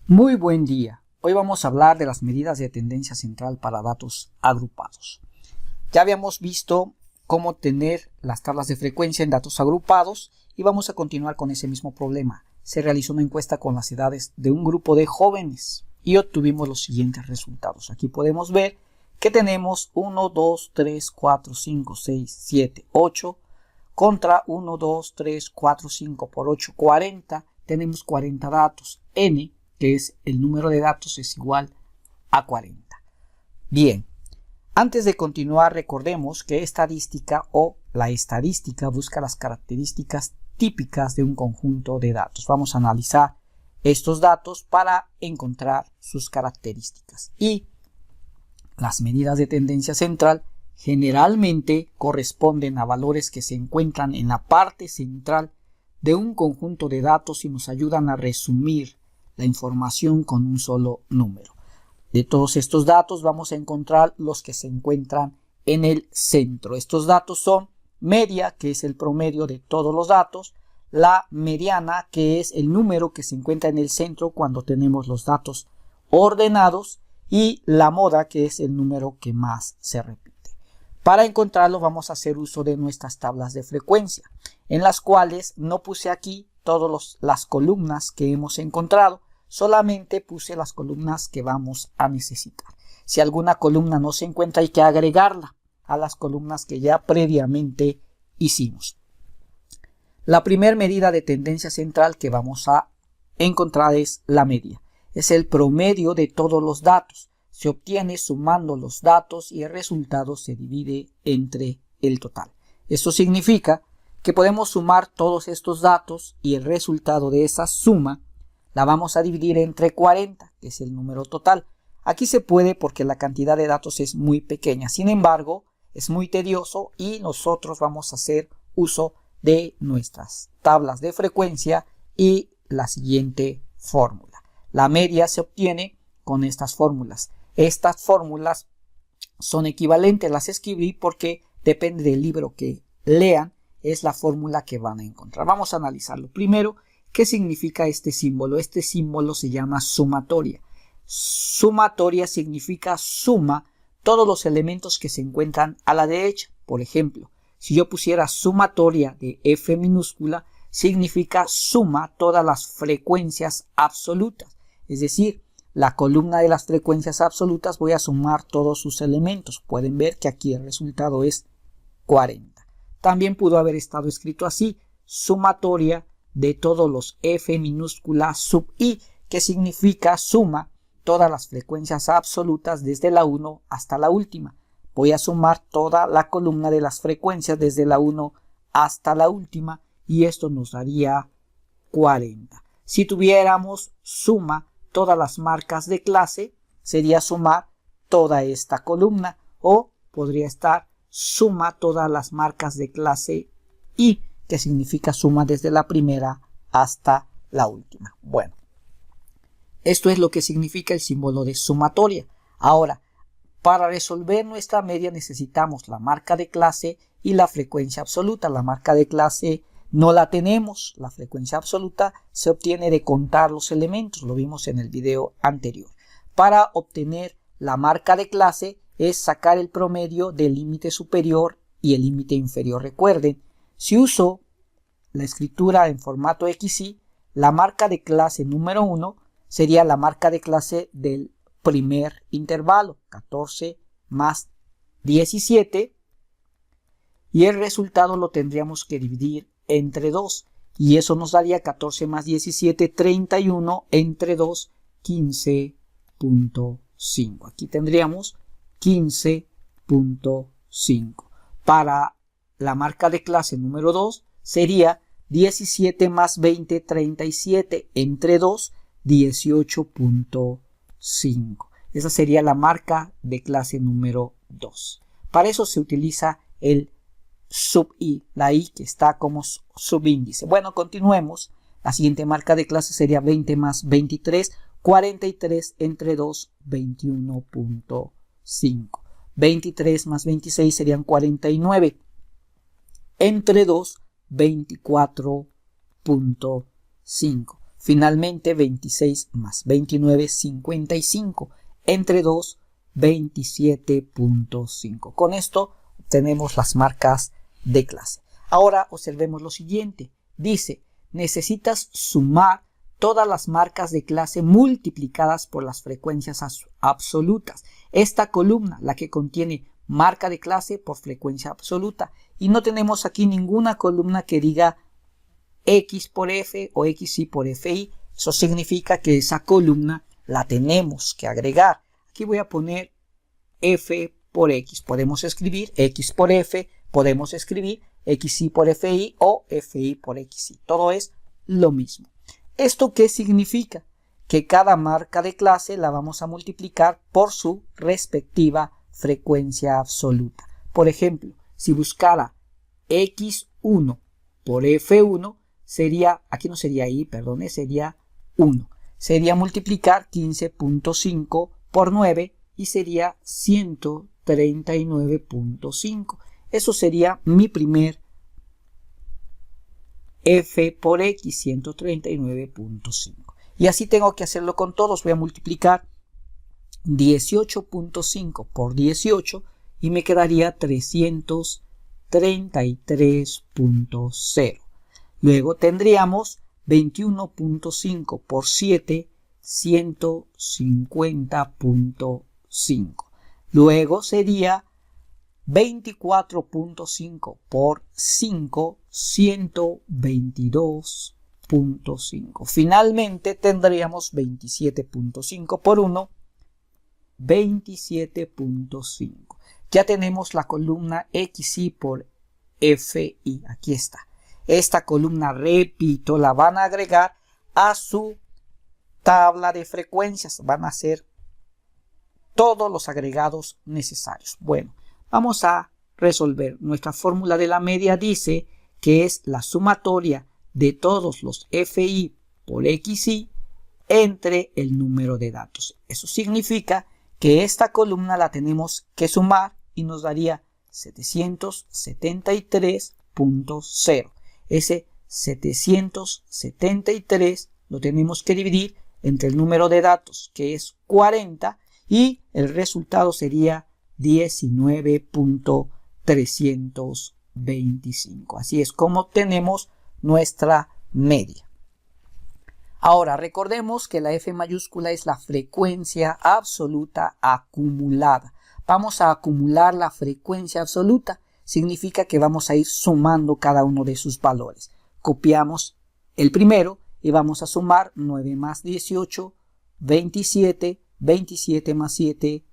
Muy buen día. Hoy vamos a hablar de las medidas de tendencia central para datos agrupados. Ya habíamos visto cómo tener las tablas de frecuencia en datos agrupados y vamos a continuar con ese mismo problema. Se realizó una encuesta con las edades de un grupo de jóvenes y obtuvimos los siguientes resultados. Aquí podemos ver que tenemos 1, 2, 3, 4, 5, 6, 7, 8 contra 1, 2, 3, 4, 5 por 8, 40. Tenemos 40 datos. N, que es el número de datos, es igual a 40. Bien, antes de continuar recordemos que estadística o la estadística busca las características típicas de un conjunto de datos. Vamos a analizar estos datos para encontrar sus características. Y las medidas de tendencia central generalmente corresponden a valores que se encuentran en la parte central de un conjunto de datos y nos ayudan a resumir la información con un solo número. De todos estos datos vamos a encontrar los que se encuentran en el centro. Estos datos son media, que es el promedio de todos los datos, la mediana, que es el número que se encuentra en el centro cuando tenemos los datos ordenados, y la moda, que es el número que más se repite. Para encontrarlo vamos a hacer uso de nuestras tablas de frecuencia, en las cuales no puse aquí todas las columnas que hemos encontrado, solamente puse las columnas que vamos a necesitar. Si alguna columna no se encuentra, hay que agregarla a las columnas que ya previamente hicimos. La primera medida de tendencia central que vamos a encontrar es la media. Es el promedio de todos los datos. Se obtiene sumando los datos y el resultado se divide entre el total. Esto significa que podemos sumar todos estos datos y el resultado de esa suma la vamos a dividir entre 40, que es el número total. Aquí se puede porque la cantidad de datos es muy pequeña. Sin embargo, es muy tedioso y nosotros vamos a hacer uso de nuestras tablas de frecuencia y la siguiente fórmula. La media se obtiene con estas fórmulas. Estas fórmulas son equivalentes, las escribí porque depende del libro que lean, es la fórmula que van a encontrar. Vamos a analizarlo. Primero, ¿qué significa este símbolo? Este símbolo se llama sumatoria. Sumatoria significa suma todos los elementos que se encuentran a la derecha. Por ejemplo, si yo pusiera sumatoria de F minúscula, significa suma todas las frecuencias absolutas. Es decir, la columna de las frecuencias absolutas voy a sumar todos sus elementos. Pueden ver que aquí el resultado es 40. También pudo haber estado escrito así, sumatoria de todos los F minúscula sub I, que significa suma todas las frecuencias absolutas desde la 1 hasta la última. Voy a sumar toda la columna de las frecuencias desde la 1 hasta la última y esto nos daría 40. Si tuviéramos suma todas las marcas de clase, sería sumar toda esta columna, o podría estar suma todas las marcas de clase I, que significa suma desde la primera hasta la última. Bueno, esto es lo que significa el símbolo de sumatoria. Ahora, para resolver nuestra media necesitamos la marca de clase y la frecuencia absoluta. La marca de clase no la tenemos. La frecuencia absoluta se obtiene de contar los elementos. Lo vimos en el video anterior. Para obtener la marca de clase es sacar el promedio del límite superior y el límite inferior. Recuerden, si uso la escritura en formato XY, la marca de clase número 1 sería la marca de clase del primer intervalo, 14 más 17, y el resultado lo tendríamos que dividir entre 2, y eso nos daría 14 más 17, 31, entre 2, 15.5. Aquí tendríamos 15.5. Para la marca de clase número 2 sería 17 más 20, 37, entre 2, 18.5. Esa sería la marca de clase número 2. Para eso se utiliza el sub I, la I que está como subíndice. Bueno, continuemos. La siguiente marca de clase sería 20 más 23, 43, entre 2, 21.5. 23 más 26 serían 49. Entre 2, 24.5. Finalmente 26 más 29, 55. Entre 2, 27.5. Con esto obtenemos las marcas de clase. Ahora observemos lo siguiente. Dice, necesitas sumar todas las marcas de clase multiplicadas por las frecuencias absolutas. Esta columna, la que contiene marca de clase por frecuencia absoluta. Y no tenemos aquí ninguna columna que diga X por F o XY por FI. Eso significa que esa columna la tenemos que agregar. Aquí voy a poner F por X. Podemos escribir X por F, podemos escribir XY por FI o FI por XY. Todo es lo mismo. ¿Esto qué significa? Que cada marca de clase la vamos a multiplicar por su respectiva frecuencia absoluta. Por ejemplo, si buscara X1 por F1, sería, aquí no sería I, perdone, sería 1. Sería multiplicar 15.5 por 9 y sería 139.5. Eso sería mi primer F por X, 139.5. Y así tengo que hacerlo con todos. Voy a multiplicar 18.5 por 18 y me quedaría 333.0. Luego tendríamos 21.5 por 7, 150.5. Luego sería 24.5 por 5, 122.5. Finalmente tendríamos 27.5 por 1, 27.5. Ya tenemos la columna XY por FI. Aquí está. Esta columna, repito, la van a agregar a su tabla de frecuencias. Van a ser todos los agregados necesarios. Bueno, vamos a resolver. Nuestra fórmula de la media dice que es la sumatoria de todos los FI por XY entre el número de datos. Eso significa que esta columna la tenemos que sumar y nos daría 773.0. Ese 773 lo tenemos que dividir entre el número de datos, que es 40, y el resultado sería 19.325. Así es como obtenemos nuestra media. Ahora, recordemos que la F mayúscula es la frecuencia absoluta acumulada. Vamos a acumular la frecuencia absoluta. Significa que vamos a ir sumando cada uno de sus valores. Copiamos el primero y vamos a sumar 9 más 18, 27, 27 más 7,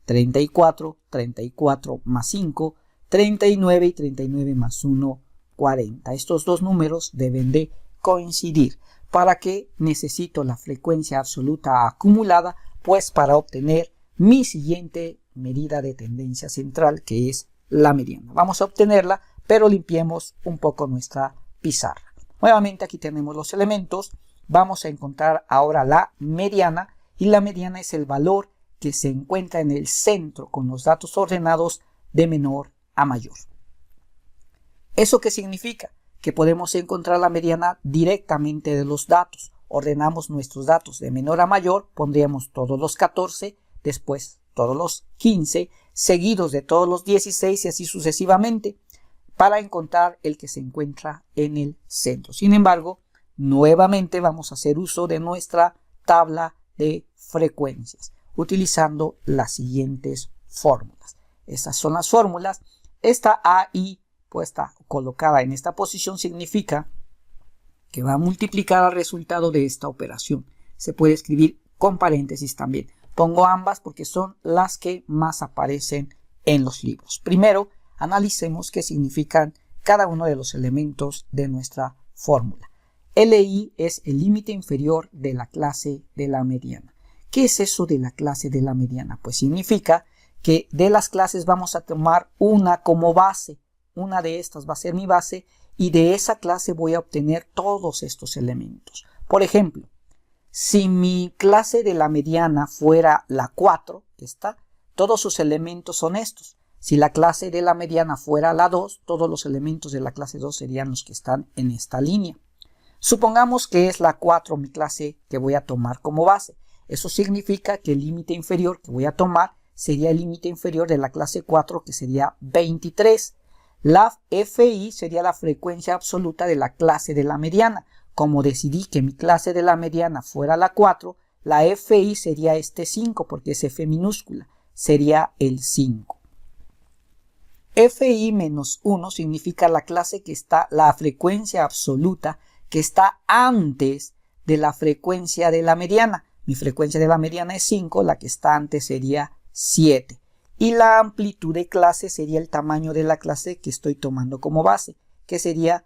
34, 34 más 5, 39 y 39 más 1, 40. Estos dos números deben de coincidir. ¿Para qué necesito la frecuencia absoluta acumulada? Pues para obtener mi siguiente medida de tendencia central, que es la mediana. Vamos a obtenerla, pero limpiemos un poco nuestra pizarra. Nuevamente aquí tenemos los elementos. Vamos a encontrar ahora la mediana, y la mediana es el valor que se encuentra en el centro con los datos ordenados de menor a mayor. ¿Eso qué significa? Que podemos encontrar la mediana directamente de los datos. Ordenamos nuestros datos de menor a mayor, pondríamos todos los 14, después todos los 15, seguidos de todos los 16 y así sucesivamente, para encontrar el que se encuentra en el centro. Sin embargo, nuevamente vamos a hacer uso de nuestra tabla de frecuencias, utilizando las siguientes fórmulas. Estas son las fórmulas. Esta AI puesta colocada en esta posición significa que va a multiplicar al resultado de esta operación. Se puede escribir con paréntesis también. Pongo ambas porque son las que más aparecen en los libros. Primero, analicemos qué significan cada uno de los elementos de nuestra fórmula. LI es el límite inferior de la clase de la mediana. ¿Qué es eso de la clase de la mediana? Pues significa que de las clases vamos a tomar una como base. Una de estas va a ser mi base y de esa clase voy a obtener todos estos elementos. Por ejemplo, si mi clase de la mediana fuera la 4, que está, todos sus elementos son estos. Si la clase de la mediana fuera la 2, todos los elementos de la clase 2 serían los que están en esta línea. Supongamos que es la 4 mi clase que voy a tomar como base. Eso significa que el límite inferior que voy a tomar sería el límite inferior de la clase 4, que sería 23. La FI sería la frecuencia absoluta de la clase de la mediana. Como decidí que mi clase de la mediana fuera la 4, la FI sería este 5, porque es F minúscula, sería el 5. FI menos 1 significa la clase que está, la frecuencia absoluta que está antes de la frecuencia de la mediana. Mi frecuencia de la mediana es 5, la que está antes sería 7. Y la amplitud de clase sería el tamaño de la clase que estoy tomando como base, que sería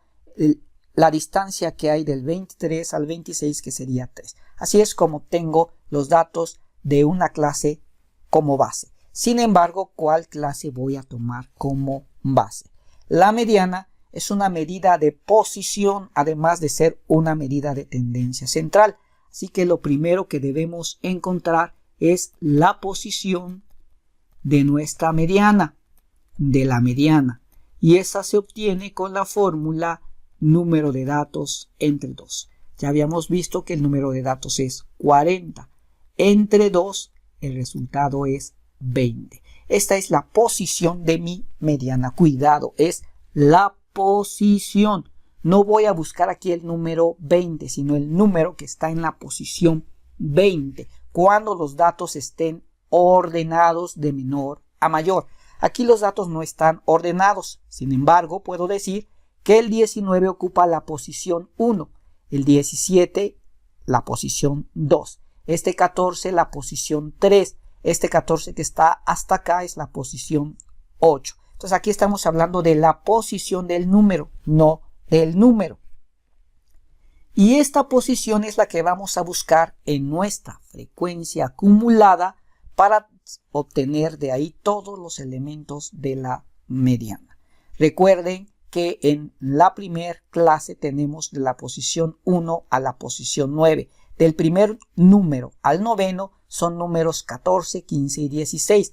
la distancia que hay del 23 al 26, que sería 3. Así es como tengo los datos de una clase como base. Sin embargo, ¿cuál clase voy a tomar como base? La mediana es una medida de posición, además de ser una medida de tendencia central. Así que lo primero que debemos encontrar es la posición de nuestra mediana, de la mediana. Y esa se obtiene con la fórmula número de datos entre 2. Ya habíamos visto que el número de datos es 40. Entre 2, el resultado es 20. Esta es la posición de mi mediana. Cuidado, es la posición. No voy a buscar aquí el número 20, sino el número que está en la posición 20, cuando los datos estén ordenados de menor a mayor. Aquí los datos no están ordenados. Sin embargo, puedo decir que el 19 ocupa la posición 1, el 17 la posición 2, este 14 la posición 3, este 14 que está hasta acá es la posición 8. Entonces aquí estamos hablando de la posición del número, no del número. Y esta posición es la que vamos a buscar en nuestra frecuencia acumulada para obtener de ahí todos los elementos de la mediana. Recuerden que en la primera clase tenemos de la posición 1 a la posición 9. Del primer número al noveno son números 14, 15 y 16.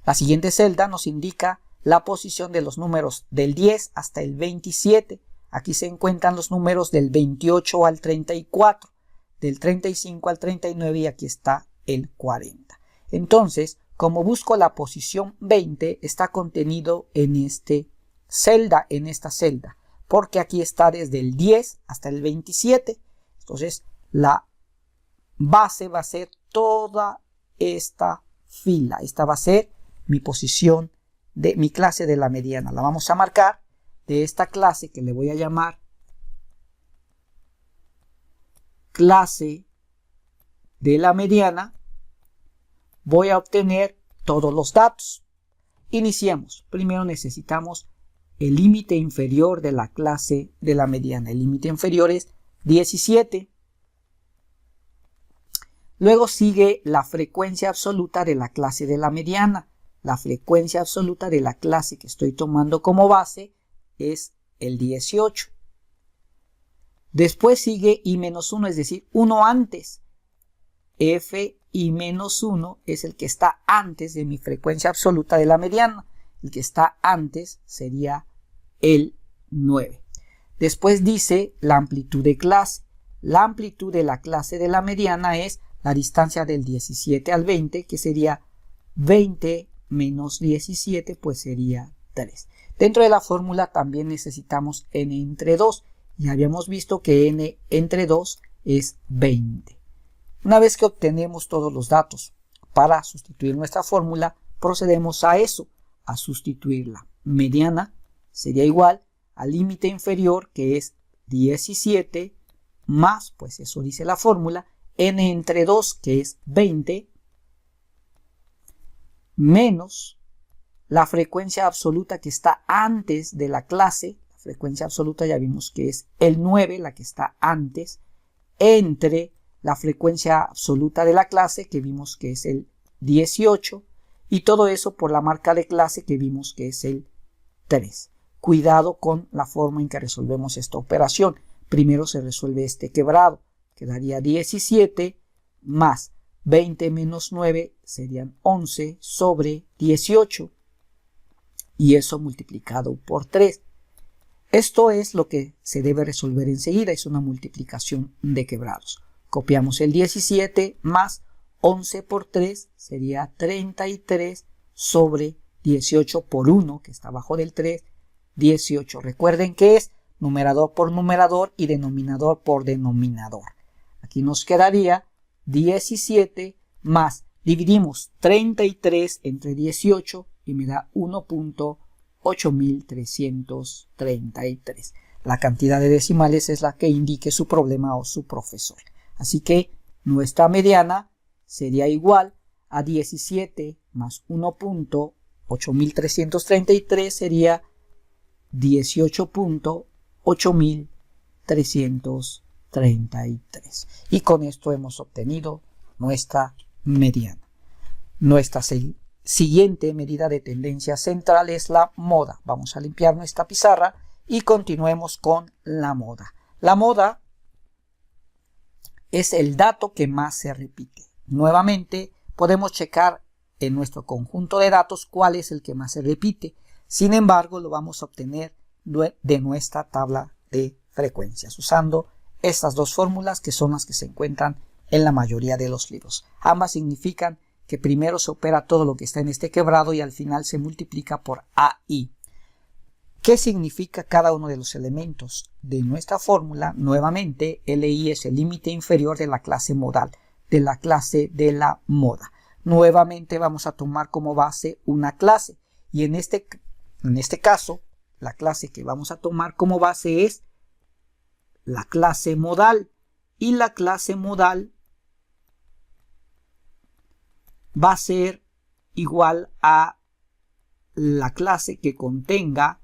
La siguiente celda nos indica la posición de los números del 10 hasta el 27. Aquí se encuentran los números del 28 al 34, del 35 al 39 y aquí está el 40. Entonces, como busco la posición 20, está contenido en esta celda, porque aquí está desde el 10 hasta el 27. Entonces, la base va a ser toda esta fila. Esta va a ser mi posición de mi clase de la mediana. La vamos a marcar de esta clase que le voy a llamar clase de la mediana. Voy a obtener todos los datos. Iniciemos. Primero necesitamos el límite inferior de la clase de la mediana. El límite inferior es 17. Luego sigue la frecuencia absoluta de la clase de la mediana. La frecuencia absoluta de la clase que estoy tomando como base es el 18. Después sigue I-1, es decir, uno antes. F I-1 es el que está antes de mi frecuencia absoluta de la mediana. El que está antes sería el 9. Después dice la amplitud de clase. La amplitud de la clase de la mediana es la distancia del 17 al 20, que sería 20 menos 17, pues sería 3. Dentro de la fórmula también necesitamos n entre 2. Ya habíamos visto que n entre 2 es 20. Una vez que obtenemos todos los datos para sustituir nuestra fórmula, procedemos a eso, a sustituir la mediana. Sería igual al límite inferior, que es 17, más, pues eso dice la fórmula, n entre 2, que es 20, menos la frecuencia absoluta que está antes de la clase. La frecuencia absoluta ya vimos que es el 9, la que está antes, entre la frecuencia absoluta de la clase, que vimos que es el 18, y todo eso por la marca de clase, que vimos que es el 3. Cuidado con la forma en que resolvemos esta operación. Primero se resuelve este quebrado. Quedaría 17 más 20 menos 9 serían 11 sobre 18. Y eso multiplicado por 3. Esto es lo que se debe resolver enseguida, es una multiplicación de quebrados. Copiamos el 17 más 11 por 3 sería 33 sobre 18 por 1, que está abajo del 3, 18. Recuerden que es numerador por numerador y denominador por denominador. Aquí nos quedaría 17 más, dividimos 33 entre 18 y me da 1.8333. La cantidad de decimales es la que indique su problema o su profesor. Así que nuestra mediana sería igual a 17 más 1.8333 sería 18.8333. Y con esto hemos obtenido nuestra mediana. Nuestra siguiente medida de tendencia central es la moda. Vamos a limpiar nuestra pizarra y continuemos con la moda. La moda es el dato que más se repite. Nuevamente podemos checar en nuestro conjunto de datos cuál es el que más se repite. Sin embargo, lo vamos a obtener de nuestra tabla de frecuencias usando estas dos fórmulas que son las que se encuentran en la mayoría de los libros. Ambas significan que primero se opera todo lo que está en este quebrado y al final se multiplica por AI. ¿Qué significa cada uno de los elementos de nuestra fórmula? Nuevamente, LI es el límite inferior de la clase modal, de la clase de la moda. Nuevamente vamos a tomar como base una clase y en este caso la clase que vamos a tomar como base es la clase modal y la clase modal va a ser igual a la clase que contenga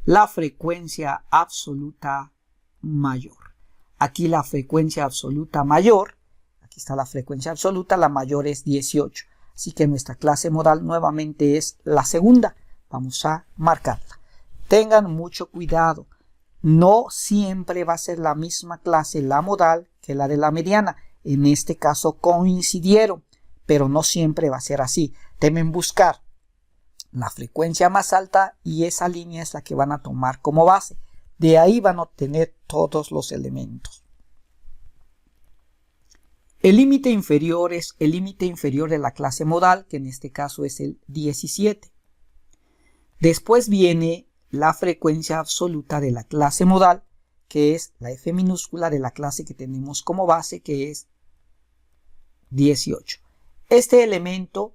la frecuencia absoluta mayor. Aquí la frecuencia absoluta mayor, aquí está la frecuencia absoluta, la mayor es 18. Así que nuestra clase modal nuevamente es la segunda. Vamos a marcarla. Tengan mucho cuidado. No siempre va a ser la misma clase la modal que la de la mediana. En este caso coincidieron, pero no siempre va a ser así. Deben buscar la frecuencia más alta y esa línea es la que van a tomar como base. De ahí van a obtener todos los elementos. El límite inferior es el límite inferior de la clase modal, que en este caso es el 17. Después viene la frecuencia absoluta de la clase modal, que es la F minúscula de la clase que tenemos como base, que es 18. Este elemento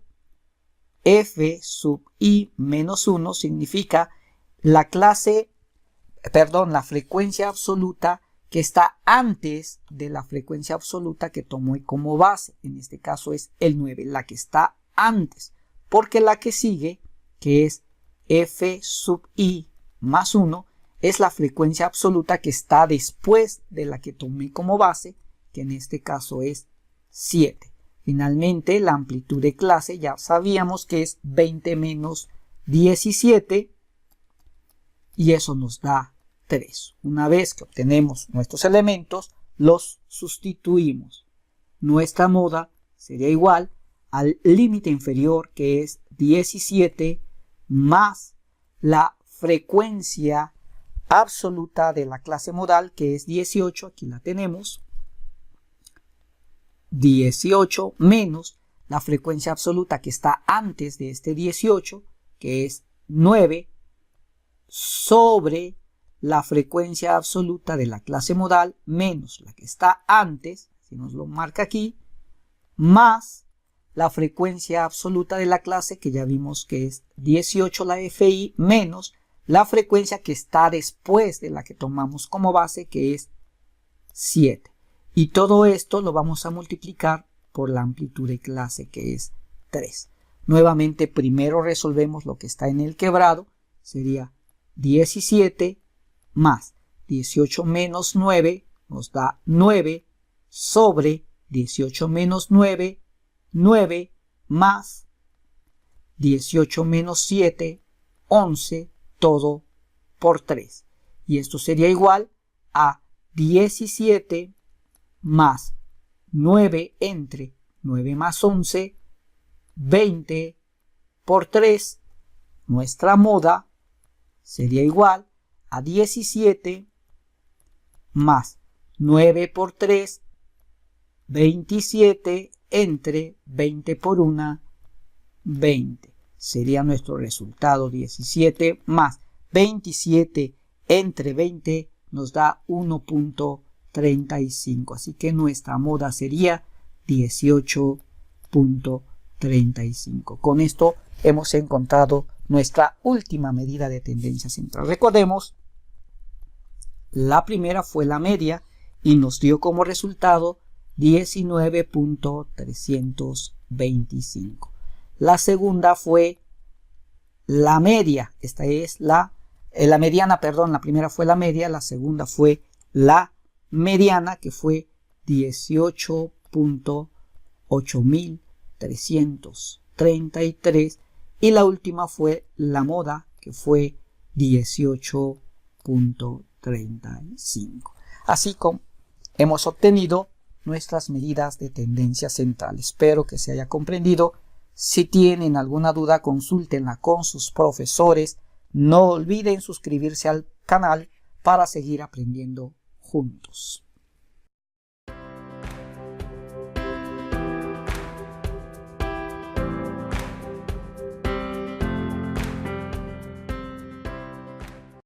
F sub I menos 1 significa la frecuencia absoluta que está antes de la frecuencia absoluta que tomé como base. En este caso es el 9, la que está antes, porque la que sigue, que es F sub I más 1, es la frecuencia absoluta que está después de la que tomé como base, que en este caso es 7. Finalmente, la amplitud de clase ya sabíamos que es 20 menos 17 y eso nos da 3. Una vez que obtenemos nuestros elementos, los sustituimos. Nuestra moda sería igual al límite inferior, que es 17, más la frecuencia absoluta de la clase modal, que es 18, aquí la tenemos, 18 menos la frecuencia absoluta que está antes de este 18, que es 9, sobre la frecuencia absoluta de la clase modal menos la que está antes, si nos lo marca aquí, más la frecuencia absoluta de la clase, que ya vimos que es 18 la FI, menos la frecuencia que está después de la que tomamos como base, que es 7. Y todo esto lo vamos a multiplicar por la amplitud de clase, que es 3. Nuevamente, primero resolvemos lo que está en el quebrado. Sería 17 más 18 menos 9 nos da 9 sobre 18 menos 9, 9 más 18 menos 7, 11, todo por 3. Y esto sería igual a 17 más 9 entre 9 más 11, 20 por 3, nuestra moda sería igual a 17 más 9 por 3, 27 entre 20 por 1, 20. Sería nuestro resultado 17 más 27 entre 20 nos da 1.35. Así que nuestra moda sería 18.35. Con esto hemos encontrado nuestra última medida de tendencia central. Recordemos, la primera fue la media y nos dio como resultado 19.325. La segunda fue la media. Esta es la mediana, perdón. La primera fue la media, la segunda fue la mediana, que fue 18.8333, y la última fue la moda, que fue 18.35. Así como hemos obtenido nuestras medidas de tendencia central. Espero que se haya comprendido. Si tienen alguna duda, consúltenla con sus profesores. No olviden suscribirse al canal para seguir aprendiendo juntos.